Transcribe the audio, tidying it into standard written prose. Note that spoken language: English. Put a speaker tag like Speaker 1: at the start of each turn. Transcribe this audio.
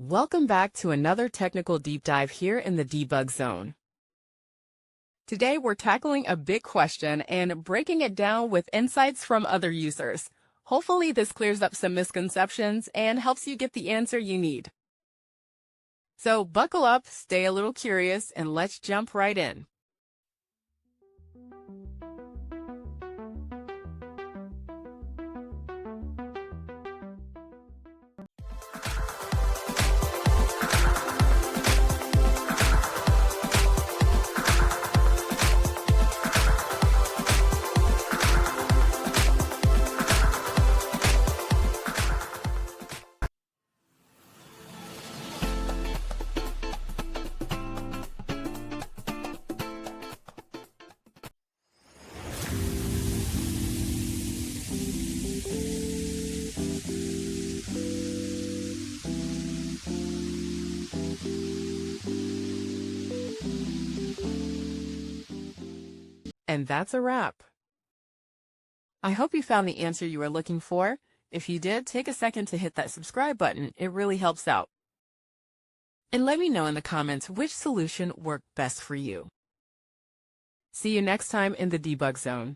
Speaker 1: Welcome back to another technical deep dive here in the debug zone. Today we're tackling a big question and breaking it down with insights from other users. Hopefully this clears up some misconceptions and helps you get the answer you need. So buckle up, stay a little curious, and let's jump right in. And that's a wrap. I hope you found the answer you were looking for. If you did, take a second to hit that subscribe button. It really helps out. And let me know in the comments which solution worked best for you. See you next time in the debug zone.